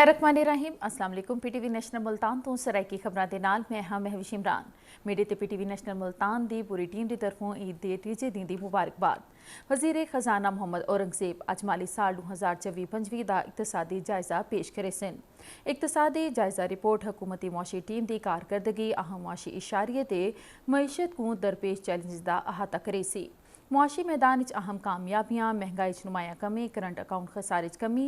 बिस्मिल्लाहिर्रहमानिर्रहीम। अस्सलाम वालेकुम। PTV नेशनल मुल्तान तो सराय की खबरां दे नाल मैं हां महविश इमरान। मेरे ते PTV नेशनल मुल्तान दी पूरी टीम दी तरफों ईद दे तीजे दिन दी मुबारकबाद। वज़ीर खजाना मोहम्मद औरंगज़ेब अज माली साल 2024-25 दा इकतसादी जायजा पेश करे सन। इकतसादी जायजा रिपोर्ट हुकूमती मुआशी टीम दी कारकरदगी, अहम मुआशी इशारिये ते मईशत को दरपेश चैलेंज दा अहाता करे सी। मुआशी मैदान अहम कामयाबियां, महंगाई नुमाया कमी, करंट अकाउंट खसारे कमी,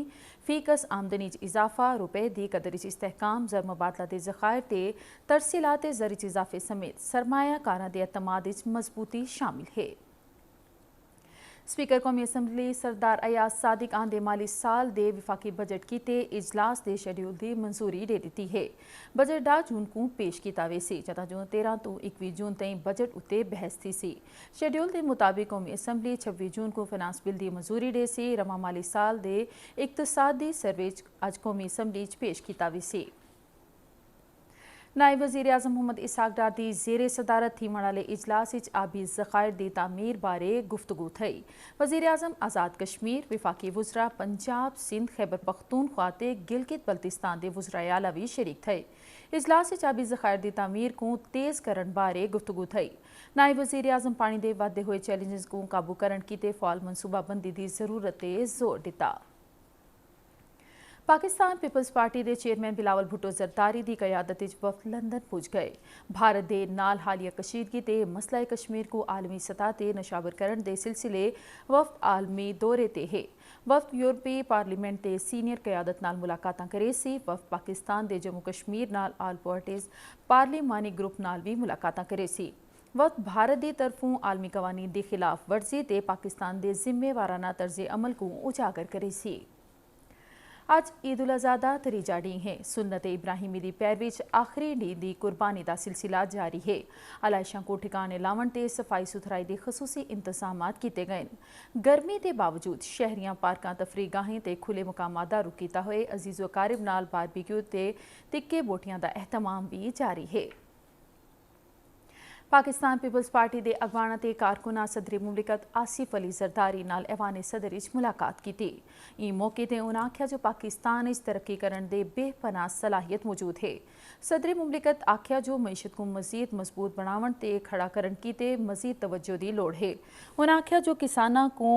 फीकस आमदनी इजाफा, रुपए दी कदर इस्तेहकाम, जर मुबादला दे ज़खायर ते तरसीलात ज़र इजाफे समेत सरमायाकारां दे एतमाद मजबूती शामिल है। स्पीकर कौमी असम्बली सरदार अयाज सादिक आंदे माली साल दे विफाकी बजट कीते इजलास दे शेड्यूल दी मंजूरी दे दी है। बजट 10 जून को पेश किया वेसी, जदा जो 13 तो 21 जून तई बजट उत्ते बहस थी सी। शेड्यूल के मुताबिक कौमी असम्बली 26 जून को फिनांस बिल दी मंजूरी दे सी। रवा माली साल दे इकतसादी सर्वे अज कौमी असम्बली पेश किया वेसी। नायब वज़ीर आज़म मोहम्मद इसहाक डार दी ज़ेरे सदारत थी मनाले इजलास आबी ज़खायर दी तामीर बारे गुफ्तगू थई। वज़ीर आज़म आज़ाद कश्मीर, विफाकी वज़रा पंजाब, सिंध, खैबर पख्तूनख्वा ते गिलगित बल्तिस्तान दे वज़राए आला भी शरीक थे। इजलास आबी ज़खायर दी तामीर को तेज़ करन बारे गुफ्तगू थई। नायब वज़ीर आज़म पानी दे वादे हुए चैलेंजेस को काबू करन कीते फ़ाल मनसूबाबंदी दी ज़रूरत ते जोर दिता। पाकिस्तान पीपल्स पार्टी के चेयरमैन बिलावल भुट्टो जरदारी की कयादत वफ्द लंदन पुज गए। भारत के नाल हालिया कशीदगी ते मसला कश्मीर को आलमी सतह ते नशावर करने के सिलसिले वफ्द आलमी दौरे ते है। वफ्द यूरोपी पार्लीमेंट के सीनियर कयादत नाल मुलाकातां करे सी। वफ्द पाकिस्तान के जम्मू कश्मीर नाल आल पार्टीज पार्लीमानी ग्रुप नाल भी मुलाकातां करे सी। वक्त भारत की तरफों आलमी कवानीन की खिलाफ वर्जी ते पाकिस्तान के जिम्मेवाराना तर्ज अमल को उजागर करे सी। आज ईद उल अज़हा दा त्रीजा डी है। सुन्नत इब्राहिमी दी पैरवी आखिरी डी दी कुर्बानी का सिलसिला जारी है। अलाइशां को ठिकाने लावन ते सफाई सुथराई के खसूसी इंतजामात किए गए। गर्मी के बावजूद शहरियां पार्कां, तफरीह गाहें ते खुले मुकामात दा रुख कीता होए अजीज़ व कारब नाल बारबीक्यू ते तिक्के बोटियां दा एहतमाम भी जारी है। पाकिस्तान पीपल्स पार्टी के अगवाना ते कारकुना सदरी मुमलिकत आसिफ अली जरदारी नाल ऐवान सदर मुलाकात की। इस मौके ते उन्हें आख्या जो पाकिस्तान तरक्की करने दे बेपनाह सलाहियत मौजूद है। सदरी मुमलिकत आख्या जो मईशत को मजीद मजबूत बनावन ते खड़ा करन की ते मजीद तवज्जो की लोड़ है। उन्हें आख्या जो किसाना को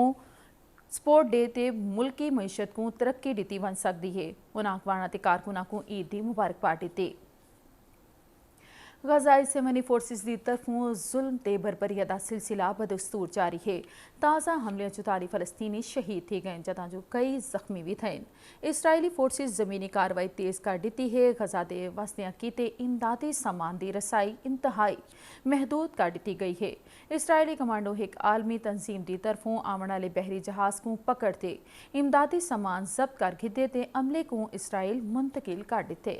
सपोर्ट दे ते मुल्की मईशत को तरक्की दी बन सकती है। उन्हें अगवाना ते कारकुना को ईद की मुबारकबाद दी। गजा इसराइली फोर्सेस की तरफों जुल्म ते बरबरी दा सिलसिला बदस्तूर जारी है। ताज़ा हमले 44 फलस्तीनी शहीद थी गए, जदा जो कई जख्मी भी थे। इसराइली फोर्सेस जमीनी कार्रवाई तेज़ कर दी है। गजा दे वसदियां कीते इमदादी सामान की रसाई इंतहाई महदूद कर दी गई है। इसराइली कमांडो एक आलमी तंजीम की तरफों आवन वाले बहरी जहाज़ को पकड़ते इमदादी सामान जब्त कर खिदे ते अमले को इसराइल मुंतकिल कर दिते।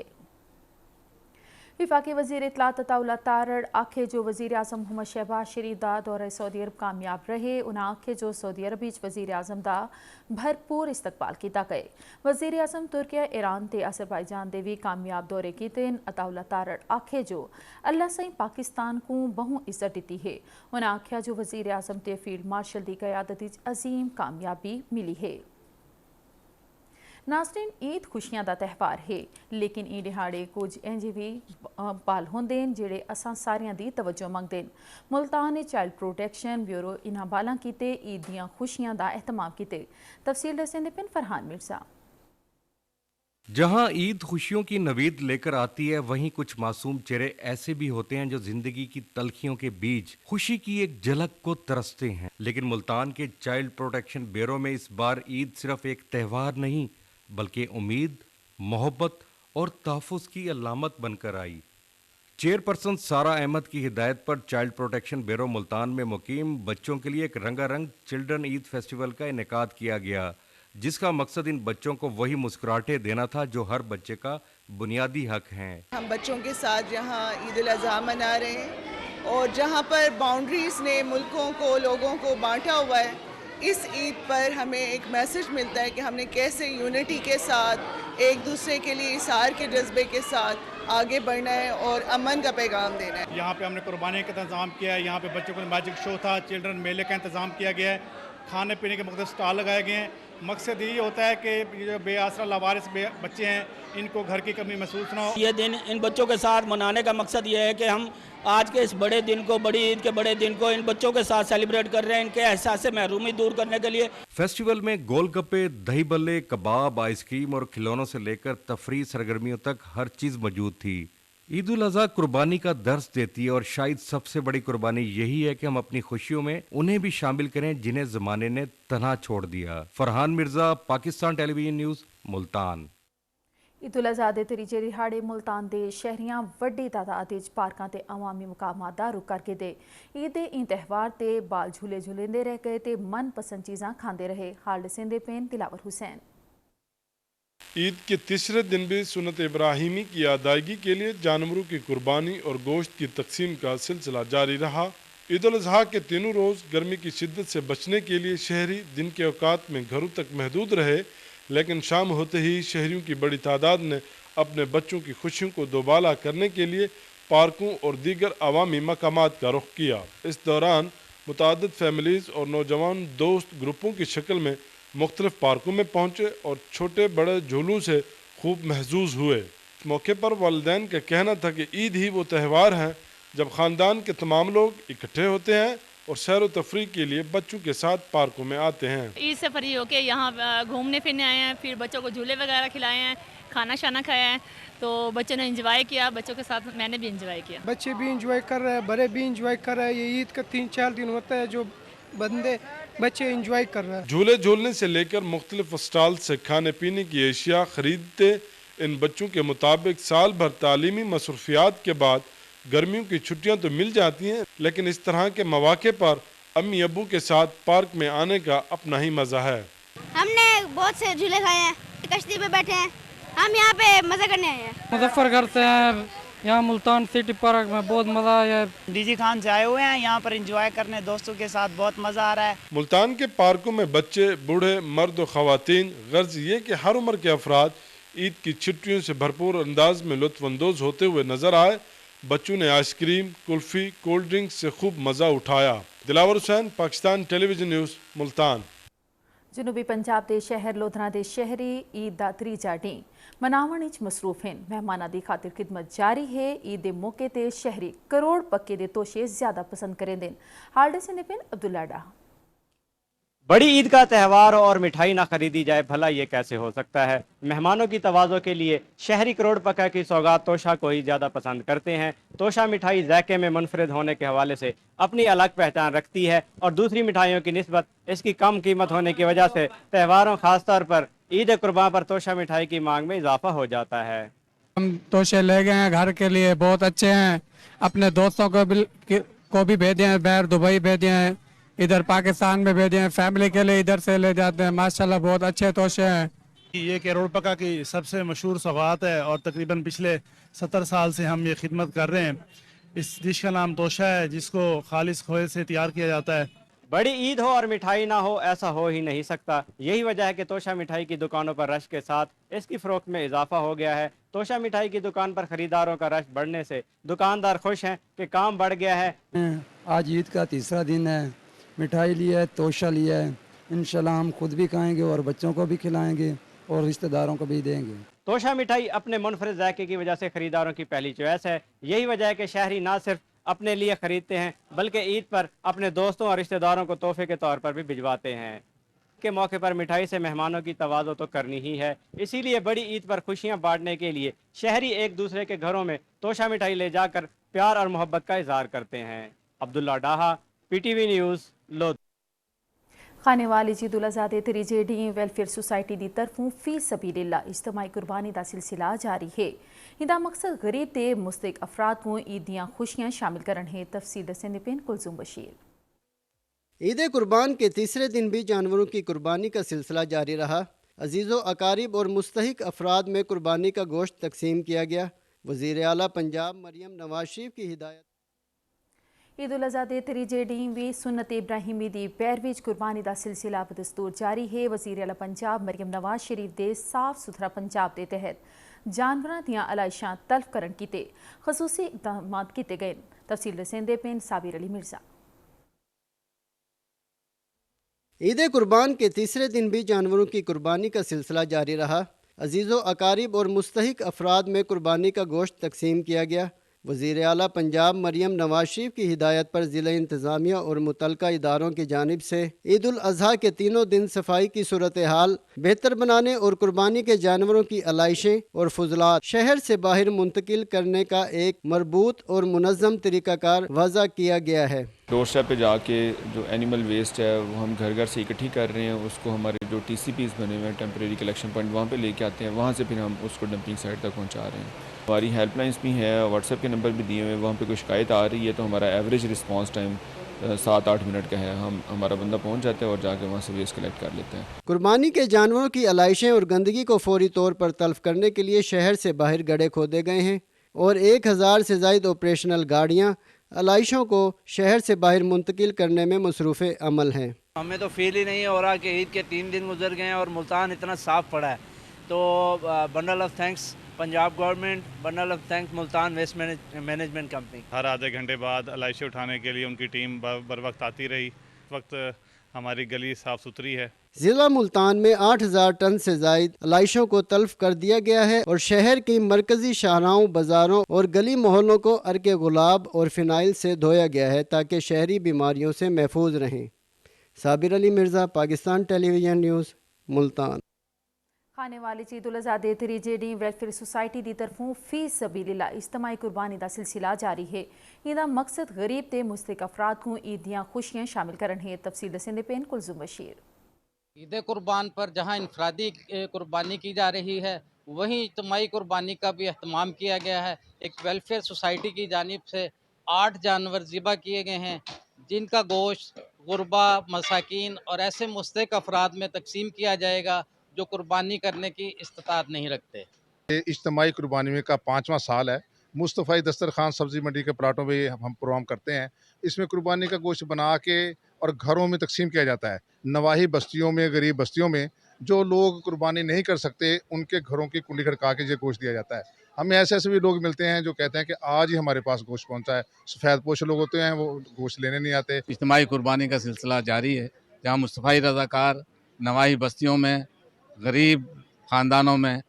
विफाकी वज़ीर इत्तलात अताउल्लाह तारड़ आखे जो वज़ीर आज़म मोहम्मद शहबाज शरीफ दा दौरा सऊदी अरब कामयाब रहे। उन्हें आखे जो सऊदी अरब वज़ीर आज़म दा भरपूर इस्तकबाल किया गए। वज़ीर आज़म तुर्किया, ईरान ते अज़रबैजान दे भी कामयाब दौरे कीते। अताउल्लाह तारड़ आखे जो अल्लाह सही पाकिस्तान को बहु इज्जत दी है। उन्हें आख्या जो वज़ीर आज़म ते फील्ड मार्शल की कयादत अजीम कामयाबी मिली है। नाज़रीन, ईद खुशियां दा त्यौहार है, लेकिन ई दिहाड़े कुछ इंज भी पाल होंदे जेड़े असां सारियां दी तवज्जो मंगदे। मुल्तान चाइल्ड प्रोटेक्शन ब्यूरो इन्हां बालां कीते ईद दियां खुशियां दा एहतमाम कीते। तफसील दस्सदे पिन फरहान मिर्जा। जहां ईद खुशियों की नवीद लेकर आती है, वहीं कुछ मासूम चेहरे ऐसे भी होते हैं जो जिंदगी की तलखियों के बीच खुशी की एक झलक को तरसते हैं। लेकिन मुल्तान के चाइल्ड प्रोटेक्शन ब्यूरो में इस बार ईद सिर्फ एक त्यौहार नहीं बल्कि उम्मीद, मोहब्बत और तहफ़्फ़ुज़ की अलामत बनकर आई। चेयरपर्सन सारा अहमद की हिदायत पर चाइल्ड प्रोटेक्शन ब्यूरो मुल्तान में मुकीम बच्चों के लिए एक रंगारंग चिल्ड्रन ईद फेस्टिवल का इनेकाद किया गया, जिसका मकसद इन बच्चों को वही मुस्कुराहटें देना था जो हर बच्चे का बुनियादी हक हैं। हम बच्चों के साथ यहाँ ईद उल अज़हा मना रहे हैं और जहाँ पर बाउंड्रीज़ ने मुल्कों को, लोगों को बांटा हुआ है, इस ईद पर हमें एक मैसेज मिलता है कि हमने कैसे यूनिटी के साथ, एक दूसरे के लिए इसार के जज्बे के साथ آگے بڑھنا ہے اور امن کا پیغام دینا ہے. یہاں پہ ہم نے قربانی کا انتظام کیا ہے. یہاں پہ بچوں کو میجک شو تھا, چلڈرن میلے کا انتظام کیا گیا ہے, کھانے پینے کے مختلف اسٹال لگائے گئے ہیں. مقصد یہی ہوتا ہے کہ یہ جو بے آسرا لاوارث بچے ہیں ان کو گھر کی کمی محسوس نہ ہو. یہ دن ان بچوں کے ساتھ منانے کا مقصد یہ ہے کہ ہم آج کے اس بڑے دن کو, بڑی عید کے بڑے دن کو ان بچوں کے ساتھ سیلیبریٹ کر رہے ہیں, ان کے احساس سے محرومی دور کرنے کے لیے. فیسٹیول میں گول گپے, دہی بلے, کباب, آئس کریم اور کھلونوں سے لے کر تفریح سرگرمیوں تک ہر چیز موجود تھی. عید الاضحیٰ قربانی کا درس دیتی ہے اور شاید سب سے بڑی قربانی یہی ہے کہ ہم اپنی خوشیوں میں انہیں بھی شامل کریں جنہیں زمانے نے تنہا چھوڑ دیا. Farhan Mirza, Pakistan television news, Multan. عید الاضحیٰ دے تیجے دہاڑے ملتان دے شہریاں وڈی تعداد وچ پارکاں تے عوامی مقامات دا رخ کر کے دے عید دے این تہوار تے بال جھولے جھولیندے رہ گئے تے من پسند چیزاں کھاندے رہے. حال دسندے پین دلاور حسین. عید کے تیسرے دن بھی سنت ابراہیمی کی ادائیگی کے لیے جانوروں کی قربانی اور گوشت کی تقسیم کا سلسلہ جاری رہا. عید الاضحیٰ کے تینوں روز گرمی کی شدت سے بچنے کے لیے شہری دن کے اوقات میں گھروں تک محدود رہے, لیکن شام ہوتے ہی شہریوں کی بڑی تعداد نے اپنے بچوں کی خوشیوں کو دوبالا کرنے کے لیے پارکوں اور دیگر عوامی مقامات کا رخ کیا. اس دوران متعدد فیملیز اور نوجوان دوست گروپوں کی شکل میں مختلف پارکوں میں پہنچے اور چھوٹے بڑے جھولوں سے خوب محظوظ ہوئے. اس موقع پر والدین کا کہنا تھا کہ عید ہی وہ تہوار ہے جب خاندان کے تمام لوگ اکٹھے ہوتے ہیں اور سیر و تفریح کے لیے بچوں کے ساتھ پارکوں میں آتے ہیں. عید سے فری ہو کے یہاں گھومنے پھرنے آئے ہیں, پھر بچوں کو جھولے وغیرہ کھلائے ہیں, کھانا شانا کھایا ہے, تو بچوں نے انجوائے کیا. بچوں کے ساتھ میں نے بھی انجوائے کیا. بچے بھی انجوائے کر رہے ہیں, بڑے بھی انجوائے کر رہے ہیں. یہ عید کا 3-4 دن ہوتا ہے جو بچے انجوائے کر رہے ہیں. جھولے جھولنے سے لے کر مختلف اسٹال سے کھانے پینے کی اشیاء خریدتے ان بچوں کے مطابق سال بھر تعلیمی مصروفیات کے بعد گرمیوں کی چھٹیاں تو مل جاتی ہیں, لیکن اس طرح کے مواقع پر امی ابو کے ساتھ پارک میں آنے کا اپنا ہی مزہ ہے. ہم نے بہت سے جھولے کھائے ہیں, کشتی پہ بیٹھے ہیں, ہم یہاں پہ مزہ کرنے آئے ہیں. مظفر گڑھ سے ہیں, یہاں ملتان سٹی پارک میں بہت مزہ آیا. ڈی جی خان سے آئے ہوئے ہیں یہاں پر انجوائے کرنے, دوستوں کے ساتھ بہت مزہ آ رہا ہے. ملتان کے پارکوں میں بچے, بوڑھے, مرد و خواتین, غرض یہ کہ ہر عمر کے افراد عید کی چھٹیوں سے بھرپور انداز میں لطف اندوز ہوتے ہوئے نظر آئے. بچوں نے ice cream, kulfi, cold drink سے خوب مزہ اٹھایا. Dilawar Hussain, Pakistan television news, Multan. جنوبی پنجاب دے شہر لودھنا دے شہری عید دا تریجا ڈیں مناون وچ مصروف ہیں. مہماناں دی خاطر خدمت جاری ہے. عید دے موقع تے شہری کروڑ پکے دے توشے زیادہ پسند کریں دین. ہالڈے سے نپن عبداللہ ڈاہ. بڑی عید کا تہوار اور مٹھائی نہ خریدی جائے, بھلا یہ کیسے ہو سکتا ہے. مہمانوں کی تواضع کے لیے شہری کروڑ پکا کی سوغات توشا کو ہی زیادہ پسند کرتے ہیں. توشا مٹھائی ذائقے میں منفرد ہونے کے حوالے سے اپنی الگ پہچان رکھتی ہے اور دوسری مٹھائیوں کی نسبت اس کی کم قیمت ہونے کی وجہ سے تہواروں خاص طور پر عید قربان پر توشا مٹھائی کی مانگ میں اضافہ ہو جاتا ہے. ہم توشے لے گئے ہیں گھر کے لیے, بہت اچھے ہیں. اپنے دوستوں کو بھی بھیجے ہیں, باہر دبئی بھیجے ہیں, ادھر پاکستان میں بھیجے ہیں. فیملی کے لیے ادھر سے لے جاتے ہیں. ماشاءاللہ بہت اچھے توشے ہیں. یہ کروڑ پکا کی سب سے مشہور سوغات ہے اور تقریباً پچھلے 70 سال سے ہم یہ خدمت کر رہے ہیں. اس ڈش کا نام توشا ہے جس کو خالص کھوئے سے تیار کیا جاتا ہے. بڑی عید ہو اور مٹھائی نہ ہو ایسا ہو ہی نہیں سکتا. یہی وجہ ہے کہ توشا مٹھائی کی دکانوں پر رش کے ساتھ اس کی فروخت میں اضافہ ہو گیا ہے. توشا مٹھائی کی دکان پر خریداروں کا رش بڑھنے سے دکاندار خوش ہیں کہ کام بڑھ گیا ہے. آج عید کا تیسرا دن ہے, مٹھائی لی ہے, توشا لیا ہے. انشاءاللہ ہم خود بھی کھائیں گے اور بچوں کو بھی کھلائیں گے اور رشتہ داروں کو بھی دیں گے. توشا مٹھائی اپنے منفرد ذائقے کی وجہ سے خریداروں کی پہلی چوائس ہے. یہی وجہ ہے کہ شہری نہ صرف اپنے لیے خریدتے ہیں بلکہ عید پر اپنے دوستوں اور رشتہ داروں کو تحفے کے طور پر بھی بھجواتے ہیں. کے موقع پر مٹھائی سے مہمانوں کی تواضع تو کرنی ہی ہے. اسی لیے بڑی عید پر خوشیاں بانٹنے کے لیے شہری ایک دوسرے کے گھروں میں توشا مٹھائی لے جا کر پیار اور محبت کا اظہار کرتے ہیں. Abdullah Daha, P T V news, لودھ. خانے والی عید الاضحیٰ تریجے ڈیں ویلفیئر سوسائٹی دی طرفوں فی سبیل اللہ اجتماعی قربانی دا سلسلہ جاری ہے. ہندا مقصد غریب تے مستحق افراد کو عید دیاں خوشیاں شامل کرن ہے. تفصیل دسیں پین کلثوم بشیر. عید قربان کے تیسرے دن بھی جانوروں کی قربانی کا سلسلہ جاری رہا. عزیز و اقارب اور مستحق افراد میں قربانی کا گوشت تقسیم کیا گیا. وزیر اعلیٰ پنجاب مریم نواز شریف کی ہدایت. عید الاضحیٰ تریجے ڈیں بھی سنت ابراہیمی دی پیروی قربانی دا سلسلہ بدستور جاری ہے. وزیر اعلیٰ پنجاب مریم نواز شریف دے صاف ستھرا پنجاب دے تحت ਜਾਨਵਰਾਂ ਦੀਆਂ ਅਲਾਇਸ਼ਾਂ ਤਲਫ ਕਰਨ ਕੀਤੇ ਖਸੂਸੀ ਇਕਦਾਮਾਤ ਕੀਤੇ ਗਏ। ਤਫਸੀਲ ਰਸੇਂਦੇ ਪਿੰਡ ਸਾबिर अली मिर्जा। ईद कुर्बान के तीसरे दिन भी जानवरों की कुर्बानी का सिलसिला जारी रहा। अजीज़ो अकारिब और मुस्तहिक अफराद में कुर्बानी का गोश्त तकसीम किया गया। वज़ीर आला पंजाब मरियम नवाज शरीफ की हिदायत पर ज़िला इंतज़ामिया और मुतलका इदारों की जानिब से ईद उल अज़हा के तीनों दिन सफाई की सूरत हाल बेहतर बनाने और कुर्बानी के जानवरों की अलाइशें और फजलात शहर से बाहर मुंतकिल करने का एक मरबूत और मुनज़्ज़म तरीक़ाकार वज़ा किया गया है। डोर स्टेप पे जाके जो एनिमल वेस्ट है वो हम घर घर से इकट्ठी कर रहे हैं, उसको हमारे जो TCPs बने हुए हैं टेम्परेरी कलेक्शन पॉइंट वहाँ पे लेके आते हैं, वहाँ से फिर हम उसको डंपिंग साइट तक पहुँचा रहे हैं। हमारी हेल्पलाइंस भी हैं, व्हाट्सएप के नंबर भी दिए हुए हैं, वहाँ पे कोई शिकायत आ रही है तो हमारा एवरेज रिस्पांस टाइम 7-8 मिनट का है। हमारा बंदा पहुँच जाता है और जाके वहाँ से वेस्ट कलेक्ट कर लेते हैं। कुर्बानी के जानवरों की अलाइशें और गंदगी को फौरी तौर पर तल्फ करने के लिए शहर से बाहर गड्ढे खोदे गए हैं और 1000 से ज़ायद ऑपरेशनल गाड़ियाँ अलाइशों को शहर से बाहर मुंतकिल करने में मसरूफ़ अमल हैं। हमें तो फील ही नहीं हो रहा कि ईद के 3 दिन गुजर गए हैं और मुल्तान इतना साफ़ पड़ा है। तो bundle of thanks Punjab government, bundle of thanks Multan waste management company. हर आधे घंटे बाद अलाइशें उठाने के लिए उनकी टीम बर वक्त आती रही। इस वक्त हमारी गली साफ़ सुथरी है। ज़िला मुल्तान में 8000 टन से ज़ायद अलाइशों को तल्फ कर दिया गया है और शहर की मरकजी शाहराहों, बाज़ारों और गली मोहल्लों को अर्के गुलाब और फिनाइल से धोया गया है ताकि शहरी बीमारियों से महफूज रहें। Sabir Ali Mirza, Pakistan television news, Multan. खाने वाली ईद उल अज़हा दे तरीजे डी वेलफेयर सोसाइटी की तरफों फी सबीलिल्लाह इज्तमाही कुर्बानी का सिलसिला जारी है। इहदा मकसद गरीब ते मुस्तहिक अफराद को ईद दियां खुशियां शामिल करन है। तफसील दसेंदे पेन कुलजुम बशीर। ईद कुर्बान पर जहां इनफरादी कुर्बानी की जा रही है वहीं इज्तमाही कुर्बानी का भी अहतमाम किया गया है। एक वेलफेयर सोसाइटी की जानिब से 8 जानवर ज़िबा किए गए हैं जिनका गोश्त गुरबा, मसाकीन और ऐसे मुस्तहिक अफराद में तकसीम किया जाएगा जो कुर्बानी करने की इस्तात नहीं रखते। इज्तमाही कुर्बानी में का 5वां साल है। मुस्तफ़ाई दस्तरखान सब्ज़ी मंडी के प्लाटों में हम प्रोग्राम करते हैं। इसमें कुर्बानी का गोश्त बना के और घरों में तकसीम किया जाता है। नवाही बस्तियों में, गरीब बस्तियों में जो लोग कुर्बानी नहीं कर सकते उनके घरों की कुंडी खड़का के ये गोश्त दिया जाता है। हमें ऐसे ऐसे भी लोग मिलते हैं जो कहते हैं कि आज ही हमारे पास गोश्त पहुंचा है। सफ़ेद पोश लोग होते हैं, वो गोश्त लेने नहीं आते। इज्तिमाही कुर्बानी का सिलसिला जारी है जहाँ मुस्तफ़ाई रज़ाकार नवाही बस्तियों में गरीब ख़ानदानों में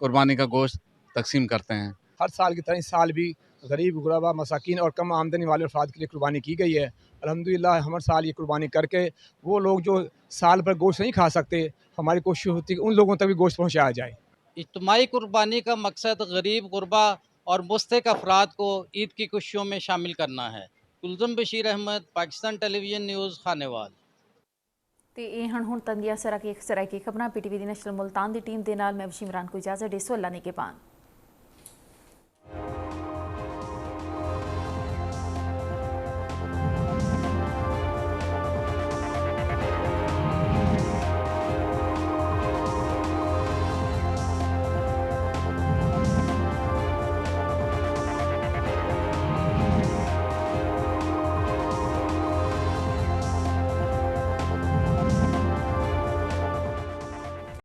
कुर्बानी का गोश्त तकसीम करते हैं। हर साल की तरह इस साल भी गरीब, गुरबा, मसाकीन और कम आमदनी वाले अफराद के लिए कुर्बानी की गई है। अल्हम्दुलिल्लाह हर साल ये कुर्बानी करके वो लोग जो साल भर गोश्त नहीं खा सकते, हमारी कोशिश होती है कि उन लोगों तक भी गोश्त पहुँचाया जाए। इज्तमाही कुर्बानी का मकसद गरीब, गुरबा और मुस्तहिक अफराद को ईद की खुशियों में शामिल करना है। कुलजुम बशीर अहमद, पाकिस्तान टेलीविजन न्यूज़, खानेवाल। ਤੇ ਇਹ ਹੁਣ ਤੰਦੀਆਂ ਸਰਾਕੀ ਖਬਰਾਂ PTV ਦੀ ਨੈਸ਼ਨਲ ਮੁਲਤਾਨ ਦੀ ਟੀਮ ਦੇ ਨਾਲ ਮੈਂ ਵਸ਼ੀਮ ਰਾਨ को इजाजत दे सो अल्लाह ने के पान।